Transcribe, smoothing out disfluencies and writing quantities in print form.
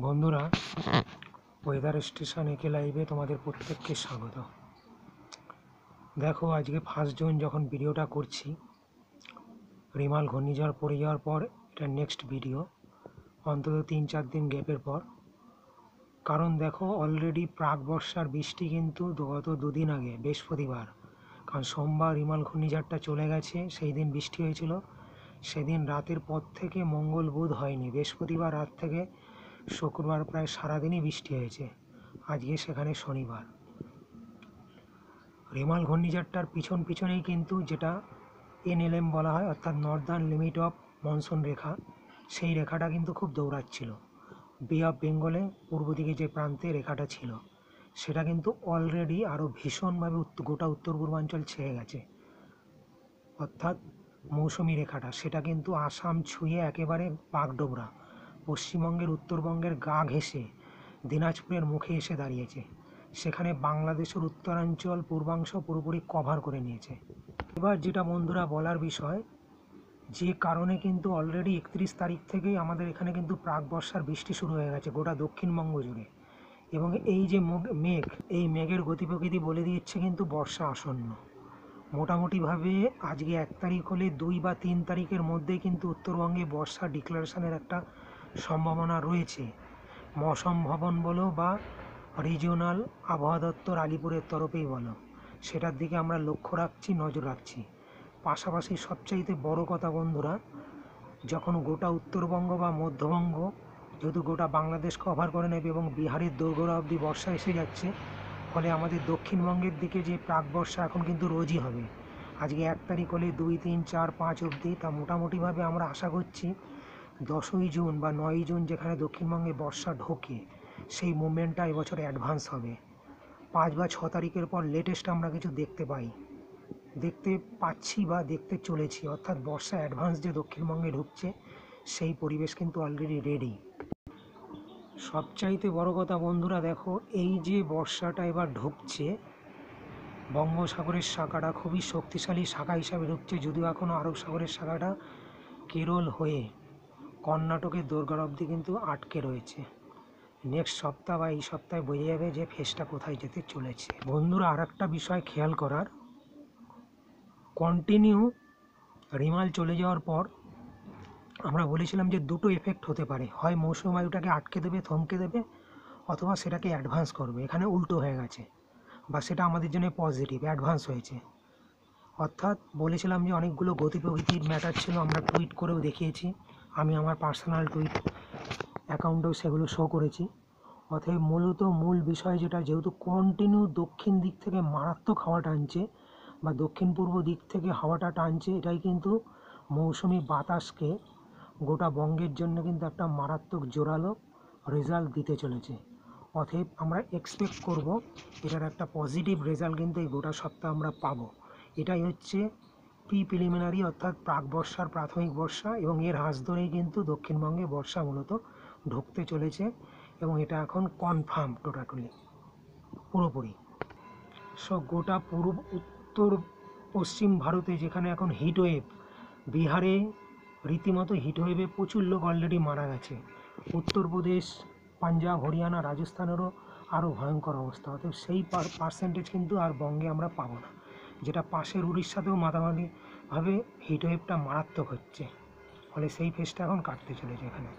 বন্ধুরা, weather station একে লাইভে তোমাদের প্রত্যেককে স্বাগত। দেখো, আজকে 1 জুন যখন ভিডিওটা করছি, রিমাল ঘূর্ণিঝড় পড়ে যাওয়ার পর এটা নেক্সট ভিডিও, অন্তত 3-4 দিন গ্যাপের পর। কারণ দেখো, অলরেডি প্রাক বর্ষার বৃষ্টি কিন্তু গত 2 দিন আগে বৃহস্পতিবার, কারণ সোমবার রিমাল ঘূর্ণিঝড়টা চলে গেছে, সেই দিন বৃষ্টি হয়েছিল। সেদিন রাতের পর থেকে মঙ্গল বুধ হয়নি, বৃহস্পতিবার রাত থেকে শুক্রবার প্রায় সারাদিনই বৃষ্টি হয়েছে। আজকে সেখানে শনিবার। রিমাল ঘূর্ণিঝড়টার পিছনেই কিন্তু যেটা NLM বলা হয়, অর্থাৎ নর্দার্ন লিমিট অফ মনসুন রেখা, সেই রেখাটা কিন্তু খুব দৌড়াচ্ছিল। বে অফ বেঙ্গলে পূর্ব দিকে যে প্রান্তে রেখাটা ছিল, সেটা কিন্তু অলরেডি আরও ভীষণভাবে গোটা উত্তর পূর্বাঞ্চল ছেয়ে গেছে। অর্থাৎ মৌসুমি রেখাটা সেটা কিন্তু আসাম ছুঁয়ে একেবারে বাগডোগরা, পশ্চিমবঙ্গের উত্তরবঙ্গের গা ঘেঁষে দিনাজপুরের মুখে এসে দাঁড়িয়েছে। সেখানে বাংলাদেশের উত্তরাঞ্চল পূর্বাংশ পুরোপুরি কভার করে নিয়েছে। এবার যেটা বন্ধুরা বলার বিষয়, যে কারণে কিন্তু অলরেডি 31 তারিখ থেকেই আমাদের এখানে কিন্তু প্রাক বর্ষার বৃষ্টি শুরু হয়ে গেছে গোটা দক্ষিণবঙ্গ জুড়ে। এবং এই যে মেঘ, এই মেঘের গতি প্রকৃতি বলে দিচ্ছে কিন্তু বর্ষা আসন্ন। মোটামুটিভাবে আজকে 1 তারিখ হলে 2 বা 3 তারিখের মধ্যে কিন্তু উত্তরবঙ্গে বর্ষা ডিক্লারেশনের একটা সম্ভাবনা রয়েছে। মৌসুম ভবন বলো বা রিজিওনাল আবহাওয়া দপ্তর আলিপুরের তরফেই বলো, সেটার দিকে আমরা লক্ষ্য রাখছি, নজর রাখছি। পাশাপাশি সবচাইতে বড় কথা বন্ধুরা, যখন গোটা উত্তরবঙ্গ বা মধ্যবঙ্গ যেহেতু গোটা বাংলাদেশ কভার করে নেবে এবং বিহারের দোরগোড়া অবধি বর্ষা এসে যাচ্ছে, ফলে আমাদের দক্ষিণবঙ্গের দিকে যে প্রাক বর্ষা এখন কিন্তু রোজই হবে। আজকে 1 তারিখ হলে 2, 3, 4, 5 অবধি, তা মোটামুটিভাবে আমরা আশা করছি 10ই জুন বা 9ই জুন যেখানে দক্ষিণবঙ্গে বর্ষা ঢোকে, সেই মুভমেন্টটা এবছর অ্যাডভান্স হবে। 5 বা 6 তারিখের পর লেটেস্ট আমরা কিছু দেখতে পাচ্ছি বা দেখতে চলেছি। অর্থাৎ বর্ষা অ্যাডভান্স যে দক্ষিণবঙ্গে ঢুকছে, সেই পরিবেশ কিন্তু অলরেডি রেডি। সবচাইতে বড় কথা বন্ধুরা, দেখো, এই যে বর্ষাটা এবার ঢুকছে, বঙ্গোসাগরের শাখাটা খুবই শক্তিশালী শাখা হিসাবে ঢুকছে, যদিও এখনও আরব সাগরের শাখাটা কেরল হয়ে কর্ণাটকের দোরগোড়া অবধি কিন্তু আটকে রয়েছে। নেক্সট সপ্তাহ বা এই সপ্তাহে বোঝা যাবে যে ফেসটা কোথায় যেতে চলেছে। বন্ধুরা, আর একটা বিষয় খেয়াল করার, কন্টিনিউ রিমাল চলে যাওয়ার পর আমরা বলেছিলাম যে দুটো এফেক্ট হতে পারে, হয় মৌসুমী বায়ুটাকে আটকে দেবে, থমকে দেবে, অথবা সেটাকে অ্যাডভান্স করবে। এখানে উল্টো হয়ে গেছে, বা সেটা আমাদের জন্য পজিটিভ, অ্যাডভান্স হয়েছে। অর্থাৎ বলেছিলাম যে অনেকগুলো গতি প্রকৃতির ম্যাটার ছিল, আমরা টুইট করেও দেখিয়েছি, আমি আমার পার্সোনাল টুইট অ্যাকাউন্টেও সেগুলো শো করেছি। অতএব মূল বিষয় যেটা, যেহেতু কন্টিনিউ দক্ষিণ দিক থেকে মারাত্মক হাওয়া টানছে বা দক্ষিণ পূর্ব দিক থেকে হাওয়াটা টানছে, এটাই কিন্তু মৌসুমি বাতাসকে গোটা বঙ্গের জন্য কিন্তু একটা মারাত্মক জোরালো রেজাল্ট দিতে চলেছে। অতএব আমরা এক্সপেক্ট করব এটার একটা পজিটিভ রেজাল্ট কিন্তু এই গোটা সপ্তাহ আমরা পাবো। এটাই হচ্ছে প্রিলিমিনারি, অর্থাৎ প্রাক বর্ষার প্রাথমিক বর্ষা, এবং এর হাত ধরেই কিন্তু দক্ষিণবঙ্গে বর্ষা মূলত ঢুকতে চলেছে। এবং এটা এখন কনফার্ম টোটালি পুরোপুরি। গোটা উত্তর পশ্চিম ভারতে যেখানে এখন হিটওয়েভ, বিহারে রীতিমতো হিটওয়েভে প্রচুর লোক অলরেডি মারা গেছে, উত্তরপ্রদেশ, পাঞ্জাব, হরিয়ানা, রাজস্থানেরও আরও ভয়ঙ্কর অবস্থা। অর্থাৎ সেই পার্সেন্টেজ কিন্তু আর বঙ্গে আমরা পাবো না, যেটা পাশের উড়িষ্যাতেও মাতামাতিভাবে হিটওয়েভটা মারাত্মক হচ্ছে। ফলে সেই ফেসটা এখন কাটতে চলেছে এখানে।